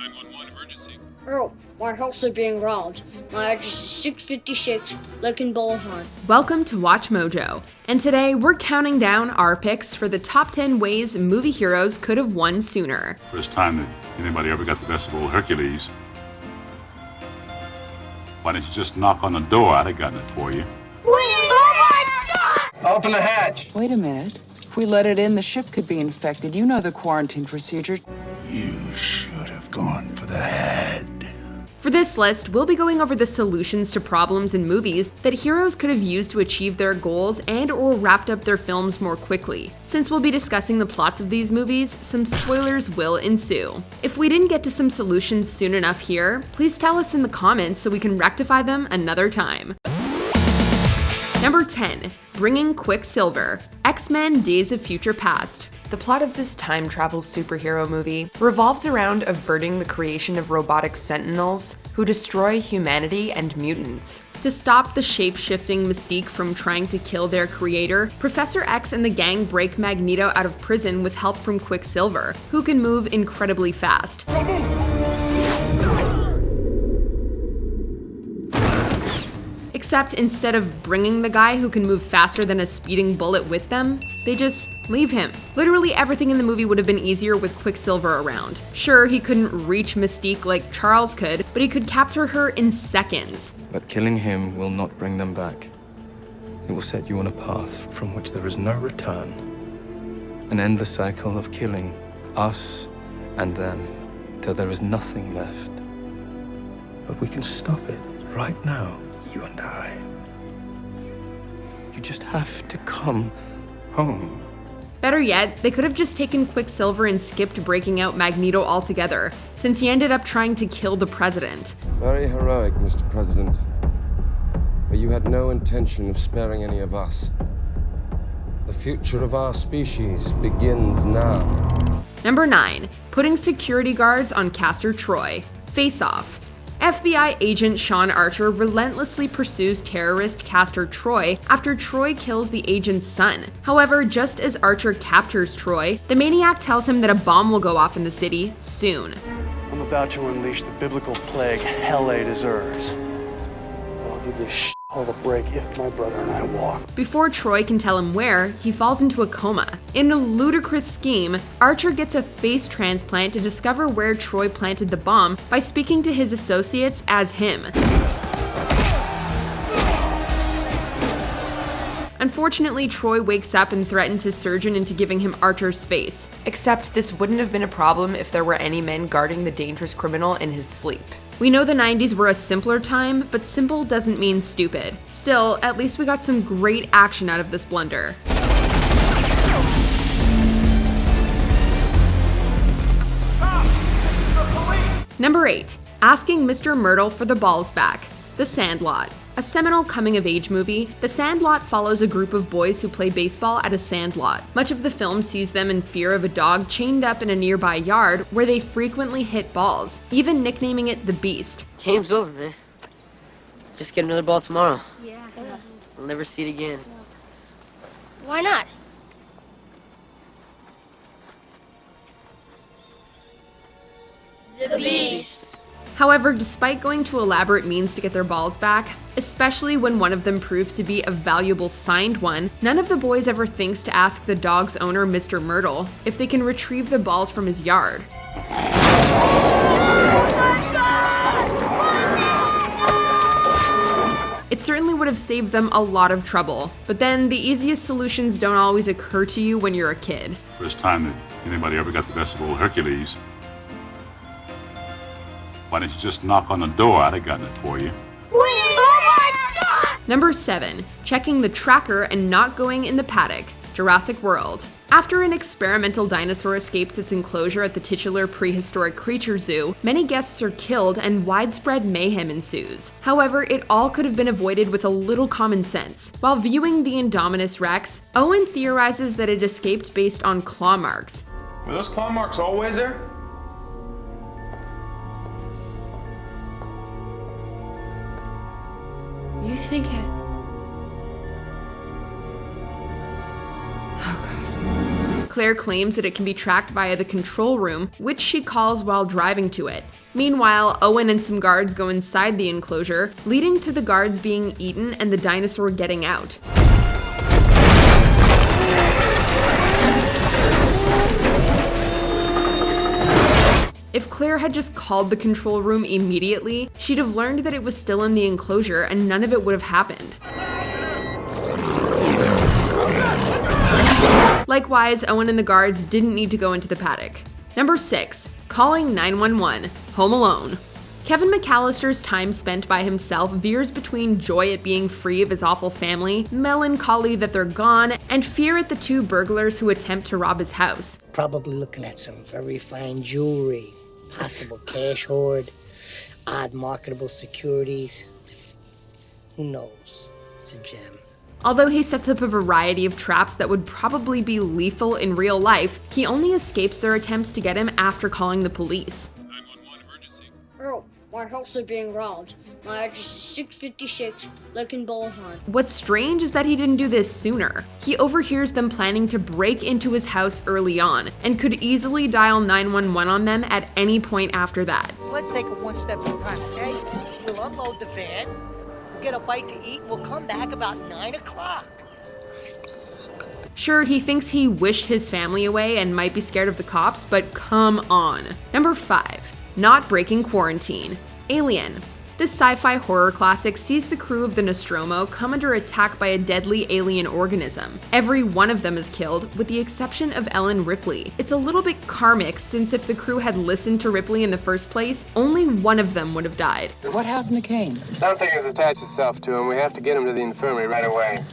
911 emergency. Oh, my house is being robbed. My address is 656 Lincoln Boulevard. Welcome to Watch Mojo, and today we're counting down our picks for the top 10 ways movie heroes could have won sooner. First time that anybody ever got the best of old Hercules. Why didn't you just knock on the door? I'd have gotten it for you. Open the hatch. Wait a minute. If we let it in, the ship could be infected. You know the quarantine procedure. You should have gone for the head. For this list, we'll be going over the solutions to problems in movies that heroes could have used to achieve their goals and or wrapped up their films more quickly. Since we'll be discussing the plots of these movies, some spoilers will ensue. If we didn't get to some solutions soon enough here, please tell us in the comments so we can rectify them another time. Number 10. Bringing Quicksilver, X-Men Days of Future Past. The plot of this time travel superhero movie revolves around averting the creation of robotic sentinels who destroy humanity and mutants. To stop the shape-shifting Mystique from trying to kill their creator, Professor X and the gang break Magneto out of prison with help from Quicksilver, who can move incredibly fast. Except instead of bringing the guy who can move faster than a speeding bullet with them, they just leave him. Literally everything in the movie would have been easier with Quicksilver around. Sure, he couldn't reach Mystique like Charles could, but he could capture her in seconds. But killing him will not bring them back. It will set you on a path from which there is no return, and end the cycle of killing us and them till there is nothing left. But we can stop it right now. You and I. You just have to come home. Better yet, they could have just taken Quicksilver and skipped breaking out Magneto altogether, since he ended up trying to kill the president. Very heroic, Mr. President. But you had no intention of sparing any of us. The future of our species begins now. Number 9. Putting security guards on Castor Troy. Face Off. FBI agent Sean Archer relentlessly pursues terrorist Castor Troy after Troy kills the agent's son. However, just as Archer captures Troy, the maniac tells him that a bomb will go off in the city soon. I'm about to unleash the biblical plague LA deserves. I'll give this shithole a break if my brother and I walk. Before Troy can tell him where, he falls into a coma. In a ludicrous scheme, Archer gets a face transplant to discover where Troy planted the bomb by speaking to his associates as him. Unfortunately, Troy wakes up and threatens his surgeon into giving him Archer's face. Except this wouldn't have been a problem if there were any men guarding the dangerous criminal in his sleep. We know the 90s were a simpler time, but simple doesn't mean stupid. Still, at least we got some great action out of this blunder. Number 8. Asking Mr. Myrtle for the balls back. The Sandlot. A seminal coming-of-age movie, The Sandlot follows a group of boys who play baseball at a sandlot. Much of the film sees them in fear of a dog chained up in a nearby yard where they frequently hit balls, even nicknaming it the Beast. Game's over, man. Just get another ball tomorrow. Yeah. I'll never see it again. Why not? The Beast. However, despite going to elaborate means to get their balls back, especially when one of them proves to be a valuable signed one, none of the boys ever thinks to ask the dog's owner, Mr. Myrtle, if they can retrieve the balls from his yard. It certainly would have saved them a lot of trouble, but then the easiest solutions don't always occur to you when you're a kid. First time that anybody ever got the best of old Hercules. Why didn't you just knock on the door? I'd have gotten it for you. Number 7. Checking the tracker and not going in the paddock. Jurassic World. After an experimental dinosaur escapes its enclosure at the titular prehistoric creature zoo, many guests are killed and widespread mayhem ensues. However, it all could have been avoided with a little common sense. While viewing the Indominus Rex, Owen theorizes that it escaped based on claw marks. Were those claw marks always there? You think it... Claire claims that it can be tracked via the control room, which she calls while driving to it. Meanwhile, Owen and some guards go inside the enclosure, leading to the guards being eaten and the dinosaur getting out. If Claire had just called the control room immediately, she'd have learned that it was still in the enclosure and none of it would have happened. Likewise, Owen and the guards didn't need to go into the paddock. Number 6. Calling 911. Home Alone. Kevin McAllister's time spent by himself veers between joy at being free of his awful family, melancholy that they're gone, and fear at the two burglars who attempt to rob his house. Probably looking at some very fine jewelry, possible cash hoard, odd marketable securities. Who knows? It's a gem. Although he sets up a variety of traps that would probably be lethal in real life, he only escapes their attempts to get him after calling the police. 911 emergency. Oh, my house is being robbed. My address is 656 Lincoln Boulevard. What's strange is that he didn't do this sooner. He overhears them planning to break into his house early on, and could easily dial 911 on them at any point after that. So let's take it one step at a time, okay? We'll unload the van, we'll get a bite to eat, we'll come back about 9 o'clock. Sure, he thinks he wished his family away and might be scared of the cops, but come on. Number 5. Not breaking quarantine. Alien. This sci-fi horror classic sees the crew of the Nostromo come under attack by a deadly alien organism. Every one of them is killed, with the exception of Ellen Ripley. It's a little bit karmic, since if the crew had listened to Ripley in the first place, only one of them would have died. What happened to Kane? Something has attached itself to him. We have to get him to the infirmary right away.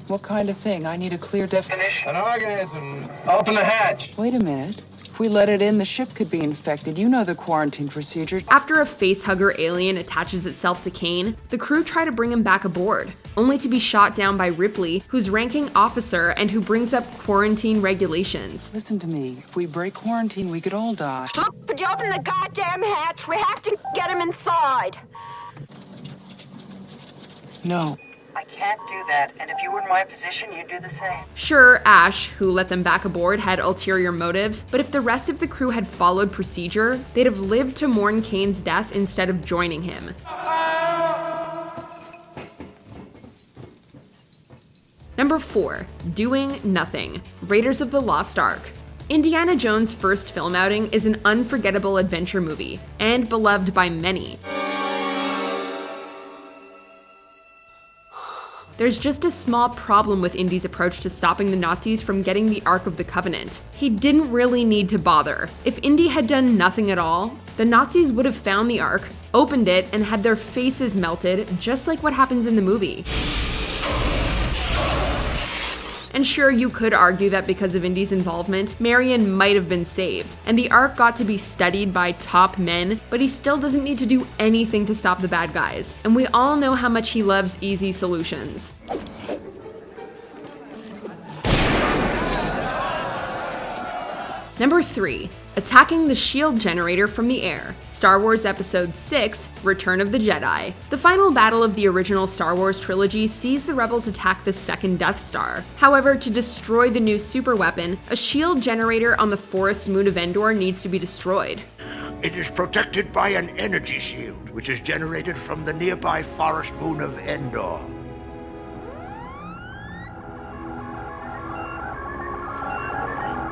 What kind of thing? I need a clear definition. An organism. Open the hatch. Wait a minute. If we let it in, the ship could be infected. You know the quarantine procedure. After a facehugger alien attaches itself to Kane, the crew try to bring him back aboard, only to be shot down by Ripley, who's ranking officer and who brings up quarantine regulations. Listen to me. If we break quarantine, we could all die. Look, could you open the goddamn hatch? We have to get him inside. No. I can't do that, and if you were in my position, you'd do the same. Sure, Ash, who let them back aboard, had ulterior motives, but if the rest of the crew had followed procedure, they'd have lived to mourn Kane's death instead of joining him. Number 4. Doing Nothing. Raiders of the Lost Ark. Indiana Jones' first film outing is an unforgettable adventure movie, and beloved by many. There's just a small problem with Indy's approach to stopping the Nazis from getting the Ark of the Covenant. He didn't really need to bother. If Indy had done nothing at all, the Nazis would have found the Ark, opened it, and had their faces melted, just like what happens in the movie. And sure, you could argue that because of Indy's involvement, Marion might have been saved, and the Ark got to be studied by top men, but he still doesn't need to do anything to stop the bad guys. And we all know how much he loves easy solutions. Number 3. Attacking the shield generator from the air. Star Wars Episode 6, Return of the Jedi. The final battle of the original Star Wars trilogy sees the rebels attack the second Death Star. However, to destroy the new superweapon, a shield generator on the forest moon of Endor needs to be destroyed. It is protected by an energy shield, which is generated from the nearby forest moon of Endor.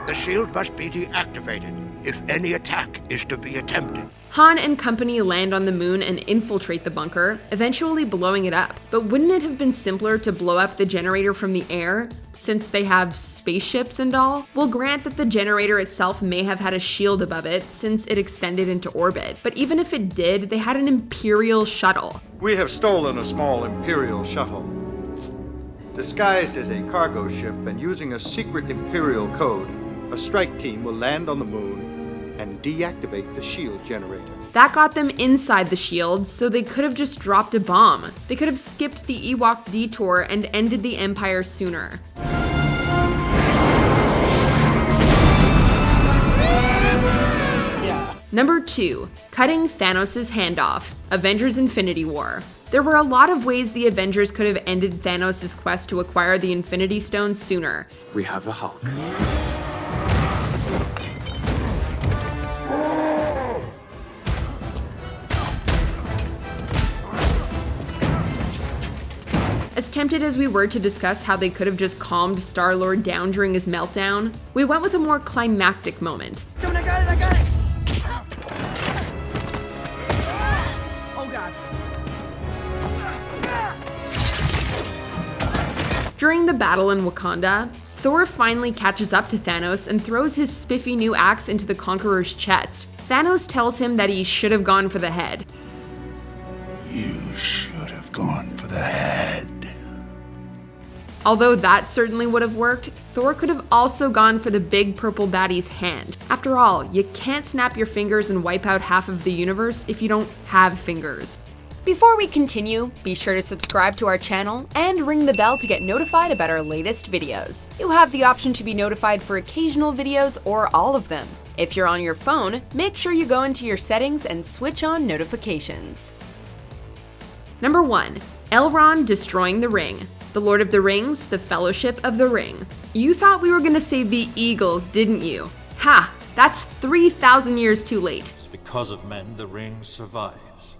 The shield must be deactivated if any attack is to be attempted. Han and company land on the moon and infiltrate the bunker, eventually blowing it up. But wouldn't it have been simpler to blow up the generator from the air, since they have spaceships and all? We'll grant that the generator itself may have had a shield above it, since it extended into orbit. But even if it did, they had an Imperial shuttle. We have stolen a small Imperial shuttle. Disguised as a cargo ship and using a secret Imperial code, a strike team will land on the moon and deactivate the shield generator. That got them inside the shield, so they could have just dropped a bomb. They could have skipped the Ewok detour and ended the Empire sooner. Number 2. Cutting Thanos' hand off. Avengers Infinity War. There were a lot of ways the Avengers could have ended Thanos' quest to acquire the Infinity Stones sooner. We have the Hulk. As tempted as we were to discuss how they could have just calmed Star-Lord down during his meltdown, we went with a more climactic moment. I got it! Oh god. During the battle in Wakanda, Thor finally catches up to Thanos and throws his spiffy new axe into the Conqueror's chest. Thanos tells him that he should have gone for the head. You should have gone for the head. Although that certainly would have worked, Thor could have also gone for the big purple baddie's hand. After all, you can't snap your fingers and wipe out half of the universe if you don't have fingers. Before we continue, be sure to subscribe to our channel and ring the bell to get notified about our latest videos. You have the option to be notified for occasional videos or all of them. If you're on your phone, make sure you go into your settings and switch on notifications. Number 1. Elrond destroying the ring. The Lord of the Rings, The Fellowship of the Ring. You thought we were gonna say the Eagles, didn't you? Ha! That's 3,000 years too late. It's because of men the ring survives.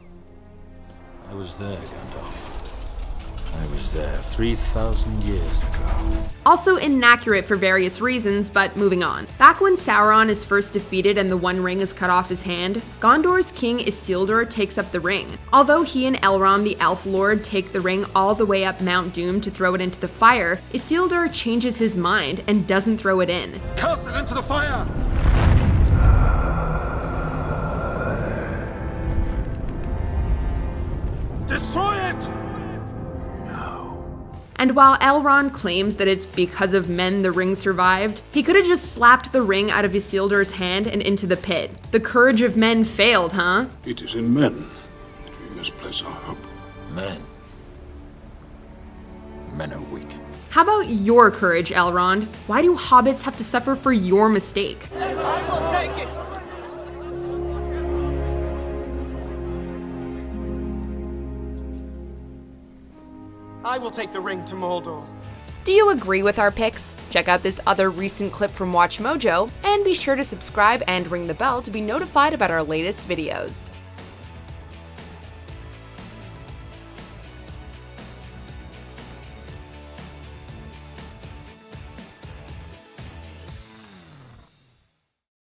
I was there, Handoff. I was there 3,000 years ago. Also inaccurate for various reasons, but moving on. Back when Sauron is first defeated and the One Ring is cut off his hand, Gondor's king Isildur takes up the ring. Although he and Elrond the Elf Lord take the ring all the way up Mount Doom to throw it into the fire, Isildur changes his mind and doesn't throw it in. Cast it into the fire! Destroy it! And while Elrond claims that it's because of men the ring survived, he could have just slapped the ring out of Isildur's hand and into the pit. The courage of men failed, huh? It is in men that we misplace our hope. Men. Men are weak. How about your courage, Elrond? Why do hobbits have to suffer for your mistake? I will take it! I will take the ring to Mordor. Do you agree with our picks? Check out this other recent clip from WatchMojo, and be sure to subscribe and ring the bell to be notified about our latest videos.